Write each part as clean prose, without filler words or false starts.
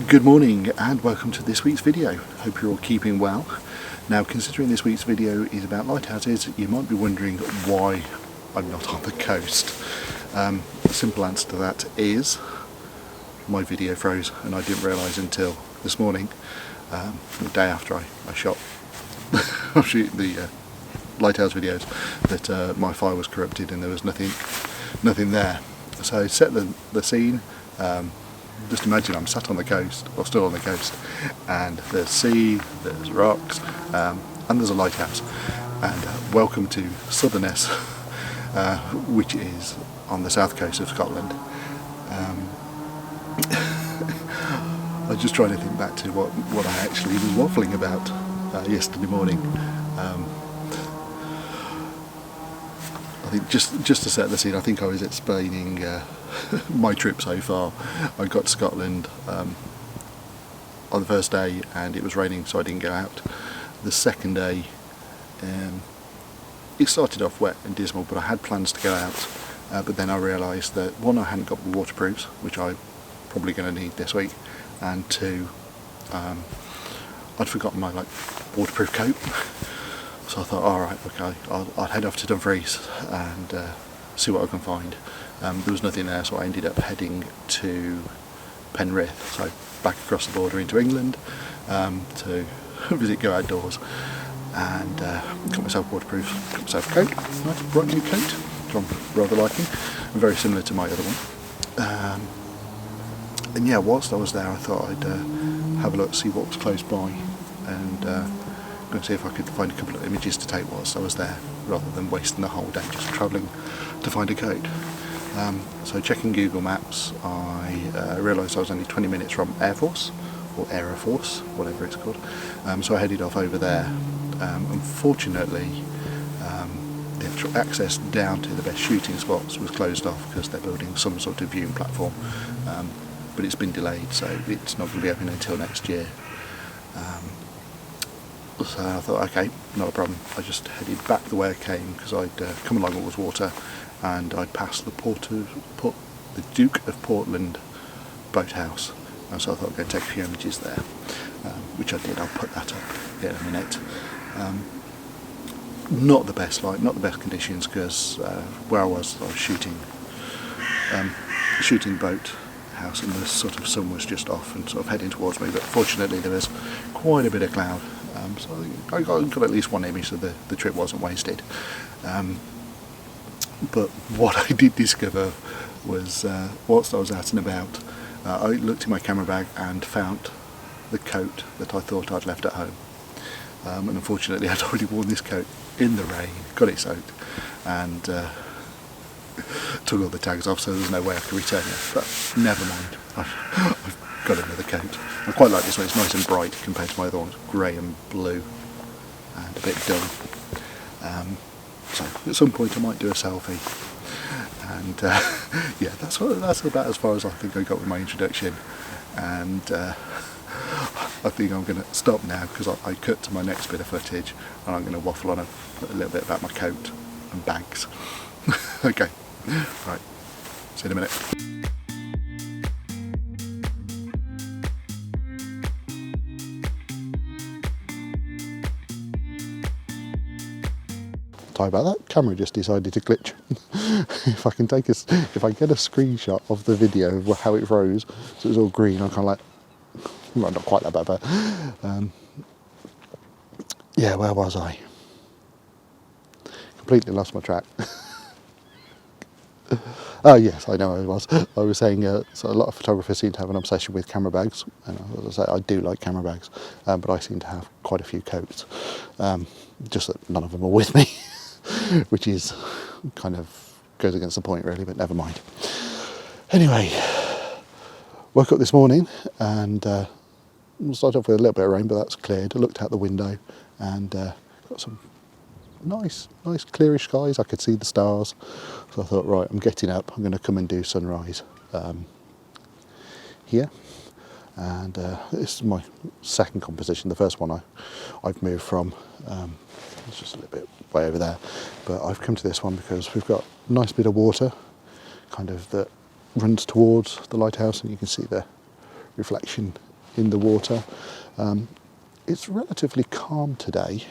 Good morning and welcome to this week's video. Hope you're all keeping well. Now, considering this week's video is about lighthouses, you might be wondering why I'm not on the coast. The simple answer to that is my video froze, and I didn't realise until this morning, the day after I shot I was shooting the lighthouse videos, that my file was corrupted and there was nothing there. So set the scene. Just imagine I'm sat on the coast, or still on the coast, and there's sea, there's rocks, and there's a lighthouse. And welcome to Southerness, which is on the south coast of Scotland. I was just trying to think back to what I actually was waffling about yesterday morning. I think just to set the scene, I think I was explaining my trip so far. I got to Scotland on the first day and it was raining, so I didn't go out. The second day it started off wet and dismal, but I had plans to go out, but then I realised that one, I hadn't got the waterproofs, which I'm probably going to need this week, and two, I'd forgotten my waterproof coat. So I thought, alright, okay, I'll head off to Dumfries and see what I can find. There was nothing there, so I ended up heading to Penrith, so back across the border into England, to visit Go Outdoors, and got myself waterproof, got myself a coat, nice bright new coat, which I'm rather liking, and very similar to my other one. And yeah, whilst I was there, I thought I'd have a look, see what was close by, and going to see if I could find a couple of images to take whilst I was there, rather than wasting the whole day just travelling to find a coat. So checking Google Maps, I realised I was only 20 minutes from Air Force, or Air Force, whatever it's called. So I headed off over there. Unfortunately, the actual access down to the best shooting spots was closed off because they're building some sort of viewing platform, but it's been delayed, so it's not going to be open until next year. So I thought, okay, not a problem. I just headed back the way I came, because I'd come along Water, and I'd passed the Duke of Portland boathouse, and so I thought I'd go take a few images there, which I did. I'll put that up in a minute. Not the best light, not the best conditions, because where I was shooting boat house, and the sort of sun was just off and sort of heading towards me, but fortunately there was quite a bit of cloud, so I got at least one image, so the trip wasn't wasted. But what I did discover was, whilst I was out and about, I looked in my camera bag and found the coat that I thought I'd left at home, and unfortunately I'd already worn this coat in the rain, got it soaked, and took all the tags off, so there's no way I could return it, but never mind, I've got another coat. I quite like this one, it's nice and bright compared to my other ones, grey and blue and a bit dull. So at some point I might do a selfie, and yeah, that's about as far as I think I got with my introduction, and I think I'm going to stop now, because I cut to my next bit of footage, and I'm going to waffle on a little bit about my coat and bags. Okay, right, see you in a minute. Sorry about that, camera just decided to glitch. If I get a screenshot of the video of how it froze, so it was all green, I'm kind of like, well, not quite that bad, but yeah, where was I? Completely lost my track. Oh yes, I know I was. I was saying, so a lot of photographers seem to have an obsession with camera bags, and as I say, I do like camera bags, but I seem to have quite a few coats, just that none of them are with me, which is kind of goes against the point really, but never mind. Anyway, woke up this morning and we'll start off with a little bit of rain, but that's cleared. I looked out the window and got some nice clearish skies. I could see the stars, so I thought, right, I'm getting up, I'm going to come and do sunrise here, and this is my second composition. The first one I've moved from, it's just a little bit way over there, but I've come to this one because we've got a nice bit of water kind of that runs towards the lighthouse, and you can see the reflection in the water. It's relatively calm today,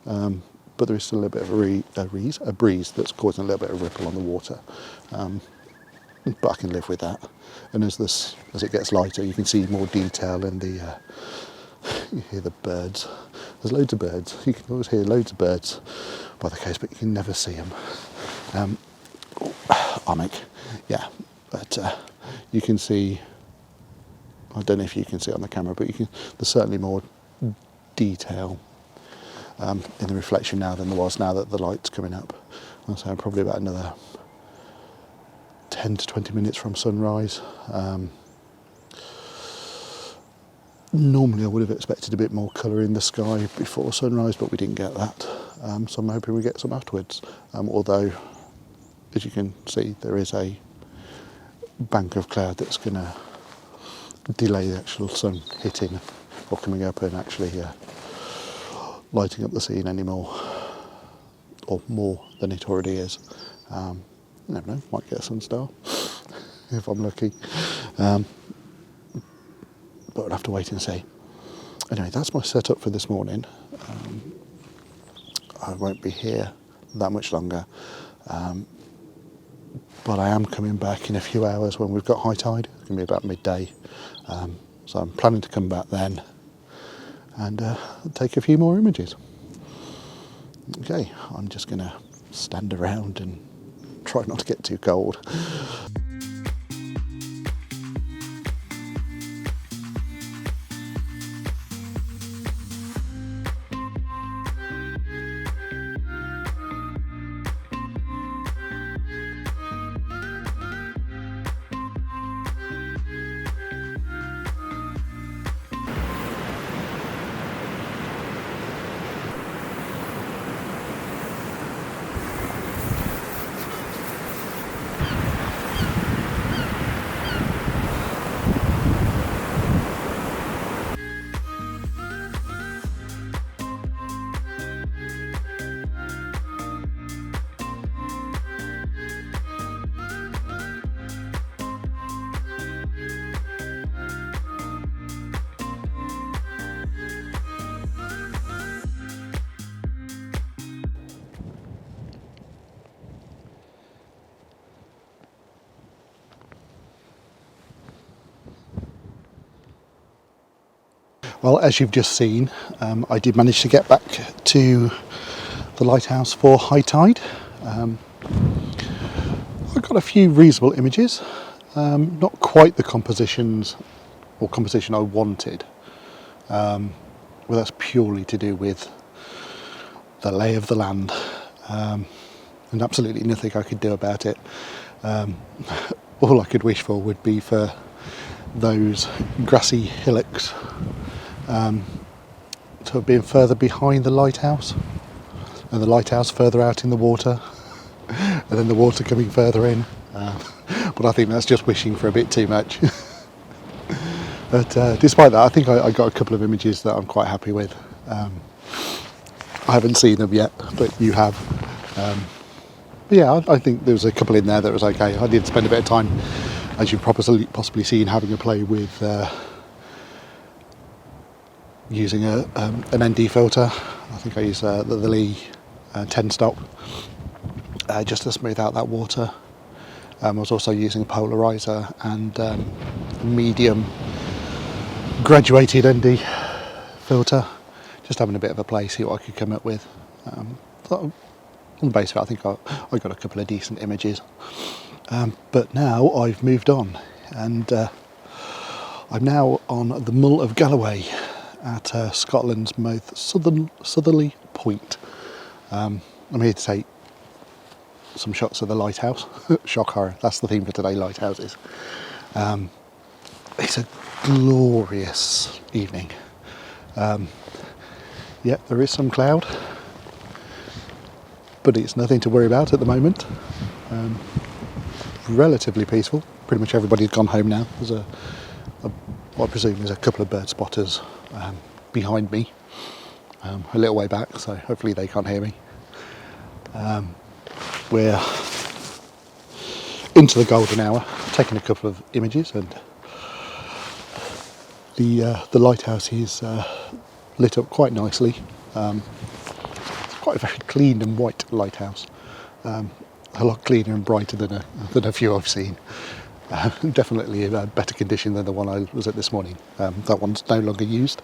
but there is still a little bit of a breeze that's causing a little bit of ripple on the water. But I can live with that. And as it gets lighter, you can see more detail in the. You hear the birds. There's loads of birds. You can always hear loads of birds by the coast, but you can never see them. Yeah, but you can see. I don't know if you can see it on the camera, but there's certainly more detail in the reflection now than there was now that the light's coming up. So I'm probably about another 10 to 20 minutes from sunrise. Normally I would have expected a bit more colour in the sky before sunrise, but we didn't get that. So I'm hoping we get some afterwards. Although, as you can see, there is a bank of cloud that's going to delay the actual sun hitting or coming up and actually lighting up the scene anymore, or more than it already is. You never know, might get a sunstar if I'm lucky. But we'll have to wait and see. Anyway, that's my setup for this morning. I won't be here that much longer, but I am coming back in a few hours when we've got high tide. It's going to be about midday, so I'm planning to come back then and take a few more images. Okay, I'm just going to stand around and try not to get too cold. Well, as you've just seen, I did manage to get back to the lighthouse for high tide. I got a few reasonable images, not quite the composition I wanted, well, that's purely to do with the lay of the land, and absolutely nothing I could do about it. All I could wish for would be for those grassy hillocks to have been further behind the lighthouse, and the lighthouse further out in the water, and then the water coming further in. But I think that's just wishing for a bit too much. But despite that, I think I got a couple of images that I'm quite happy with. I haven't seen them yet, but you have. But yeah, I think there was a couple in there that was okay. I did spend a bit of time, as you've possibly seen, having a play with using an ND filter. I think I used the Lee 10 stop just to smooth out that water. I was also using a polarizer and medium graduated ND filter, just having a bit of a play, see what I could come up with. On the basis of it, I think I got a couple of decent images. But now I've moved on, and I'm now on the Mull of Galloway at Scotland's most southerly point. I'm here to take some shots of the lighthouse. Shock horror, that's the theme for today, lighthouses. It's a glorious evening. Yeah, there is some cloud, but it's nothing to worry about at the moment. Relatively peaceful. Pretty much everybody's gone home now. There's what I presume is a couple of bird spotters behind me, a little way back, so hopefully they can't hear me. We're into the golden hour, taking a couple of images, and The lighthouse is lit up quite nicely. It's quite a very clean and white lighthouse. A lot cleaner and brighter than a few I've seen. Definitely in a better condition than the one I was at this morning. That one's no longer used.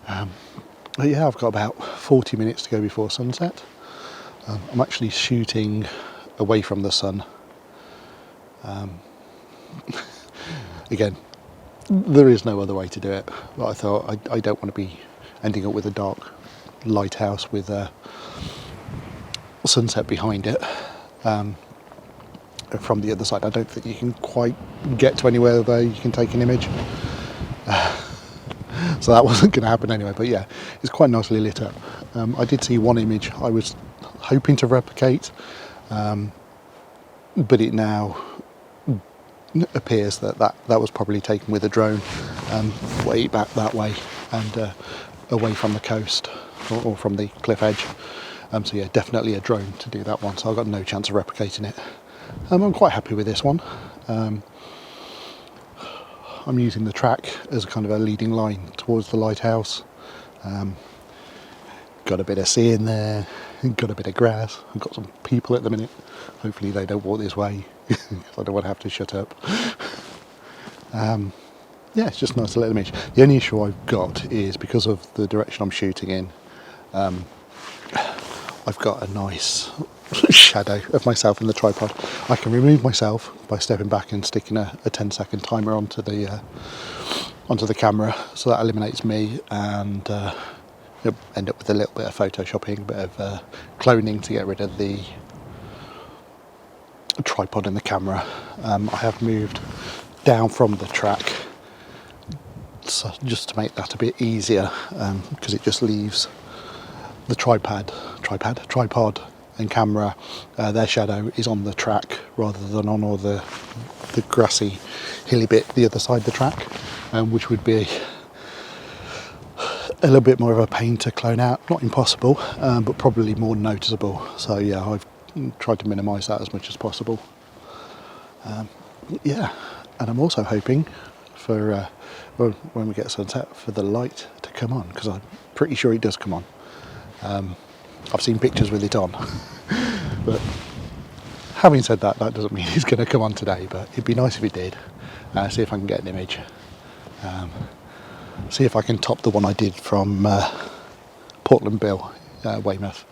But yeah, I've got about 40 minutes to go before sunset. I'm actually shooting away from the sun. Again, there is no other way to do it, but I thought I don't want to be ending up with a dark lighthouse with a sunset behind it. From the other side, I don't think you can quite get to anywhere where you can take an image. So that wasn't going to happen anyway, but yeah, it's quite nicely lit up. I did see one image I was hoping to replicate, but it now appears that was probably taken with a drone, way back that way and away from the coast or from the cliff edge. So yeah, definitely a drone to do that one, so I've got no chance of replicating it. I'm quite happy with this one. I'm using the track as kind of a leading line towards the lighthouse. Got a bit of sea in there, got a bit of grass, I've got some people at the minute. Hopefully they don't walk this way, because I don't want to have to shut up. Yeah, it's just a nice little image. The only issue I've got is because of the direction I'm shooting in, I've got a nice shadow of myself in the tripod. I can remove myself by stepping back and sticking a 10-second timer onto the camera, so that eliminates me, and you'll end up with a little bit of photoshopping, a bit of cloning to get rid of the tripod in the camera. I have moved down from the track, so just to make that a bit easier, because it just leaves the tripod and camera, their shadow is on the track rather than on all the grassy hilly bit the other side of the track, which would be a little bit more of a pain to clone out. Not impossible, but probably more noticeable. So yeah, I've tried to minimise that as much as possible. Yeah, and I'm also hoping for when we get sunset for the light to come on, because I'm pretty sure it does come on. I've seen pictures with it on, but having said that, that doesn't mean it's going to come on today, but it'd be nice if it did. See if I can get an image. See if I can top the one I did from Portland Bill, Weymouth.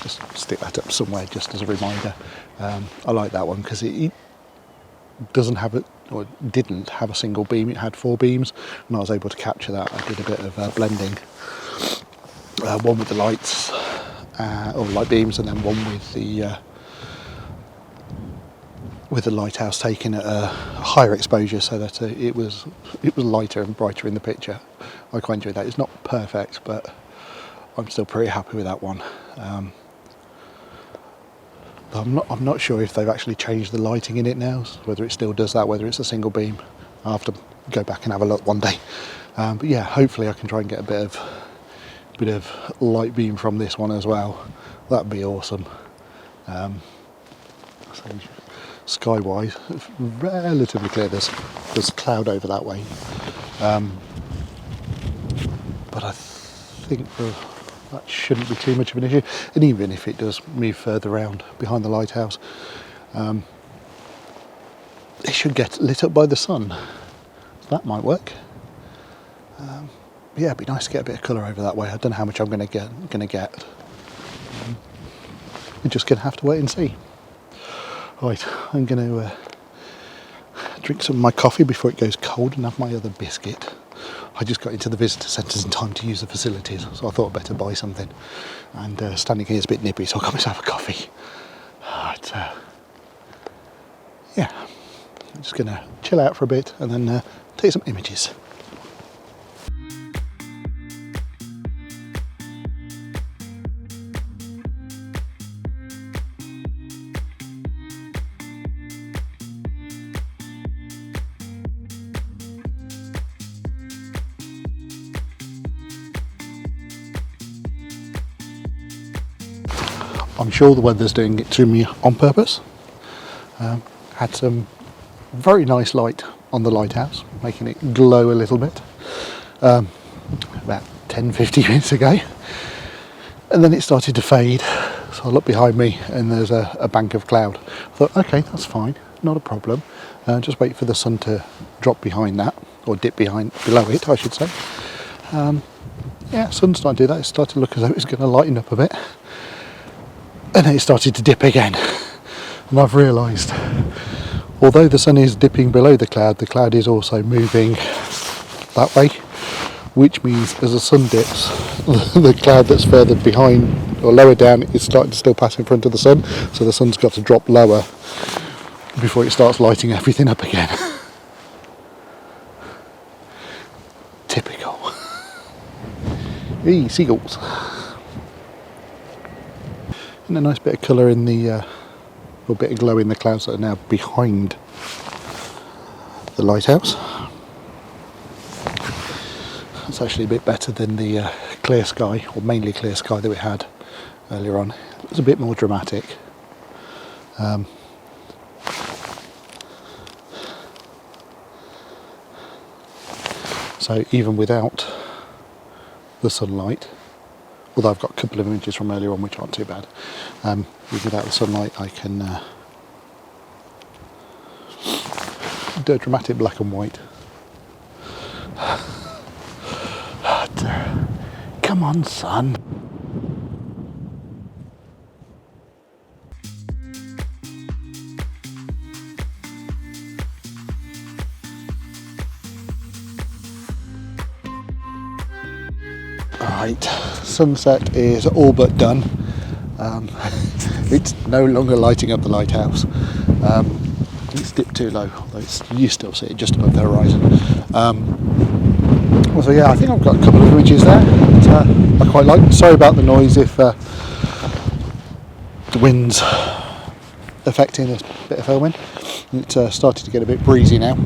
Just stick that up somewhere just as a reminder. I like that one because it doesn't have it, or didn't have a single beam. It had 4 beams, and I was able to capture that. I did a bit of blending. One with the lights, or light beams, and then one with the lighthouse taken at a higher exposure, so that it was lighter and brighter in the picture. I quite enjoyed that. It's not perfect, but I'm still pretty happy with that one. I'm not sure if they've actually changed the lighting in it now, whether it still does that, whether it's a single beam. I'll have to go back and have a look one day. But yeah, hopefully I can try and get a bit of light beam from this one as well. That'd be awesome. So sky-wise, it's relatively clear. There's cloud over that way, but I think that shouldn't be too much of an issue. And even if it does move further around behind the lighthouse, it should get lit up by the sun. So that might work. Yeah, it'd be nice to get a bit of colour over that way. I don't know how much I'm going to get. We're just going to have to wait and see. Right, I'm going to drink some of my coffee before it goes cold and have my other biscuit. I just got into the visitor centres in time to use the facilities, so I thought I'd better buy something. And standing here is a bit nippy, so I got myself a coffee. But, yeah, I'm just going to chill out for a bit and then take some images. I'm sure the weather's doing it to me on purpose. Had some very nice light on the lighthouse, making it glow a little bit, about 10-15 minutes ago, and then it started to fade. So I look behind me and there's a bank of cloud. I thought, okay, that's fine, not a problem. Just wait for the sun to drop behind that, or dip below it, I should say. Yeah, sun's starting to do that. It started to look as though it was going to lighten up a bit, and then it started to dip again. And I've realised, although the sun is dipping below the cloud is also moving that way, which means as the sun dips, the cloud that's further behind or lower down is starting to still pass in front of the sun, so the sun's got to drop lower before it starts lighting everything up again. Typical. Hey, seagulls. And a nice bit of colour in the, or bit of glow in the clouds that are now behind the lighthouse. It's actually a bit better than the clear sky, or mainly clear sky, that we had earlier on. It was a bit more dramatic. So even without the sunlight, although I've got a couple of images from earlier on which aren't too bad, even without the sunlight I can do a dramatic black and white. Come on, son. Right, sunset is all but done. It's no longer lighting up the lighthouse. It's dipped too low, although you still see it just above the horizon. So yeah, I think I've got a couple of images there that I quite like. Sorry about the noise if the wind's affecting this bit of filming. It's started to get a bit breezy now.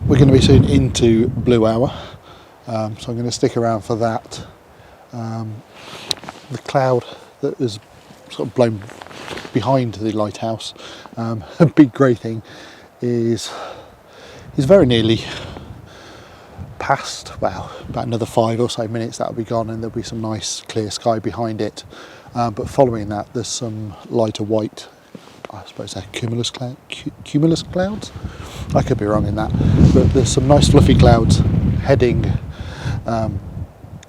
We're going to be soon into blue hour, so I'm going to stick around for that. The cloud that was sort of blown behind the lighthouse, a big grey thing, is very nearly past. Well, about another 5 or so minutes that'll be gone, and there'll be some nice clear sky behind it. But following that, there's some lighter white, I suppose they're cumulus clouds. I could be wrong in that, but there's some nice fluffy clouds heading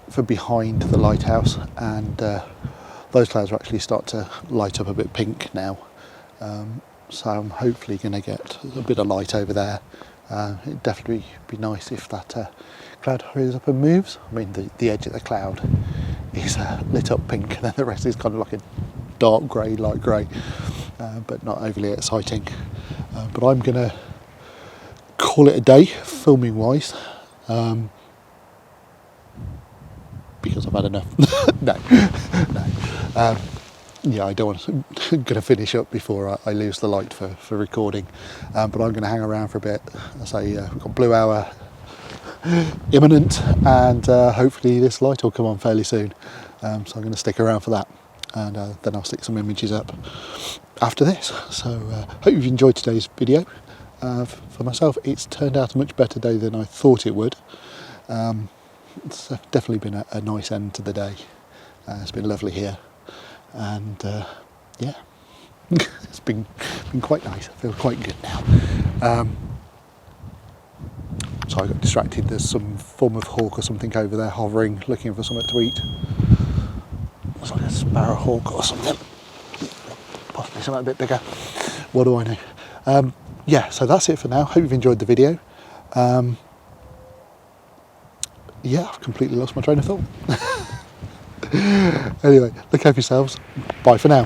for behind the lighthouse, and those clouds will actually start to light up a bit pink now. So I'm hopefully going to get a bit of light over there. It'd definitely be nice if that cloud hurries up and moves. I mean, the edge of the cloud is lit up pink, and then the rest is kind of like a dark grey, light grey, but not overly exciting. But I'm going to call it a day, filming wise, because I've had enough. No. Yeah, I don't want to, going to finish up before I lose the light for recording, but I'm going to hang around for a bit. As I say, we've got blue hour imminent, and hopefully this light will come on fairly soon, so I'm going to stick around for that, and then I'll stick some images up after this. So hope you've enjoyed today's video. For myself, it's turned out a much better day than I thought it would. It's definitely been a nice end to the day. It's been lovely here, and yeah, it's been quite nice. I feel quite good now. So I got distracted. There's some form of hawk or something over there hovering, looking for something to eat. It's like a sparrow hawk or something, possibly something a bit bigger. What do I know? Yeah, so that's it for now. Hope you've enjoyed the video. Yeah, I've completely lost my train of thought. Anyway, look after yourselves. Bye for now.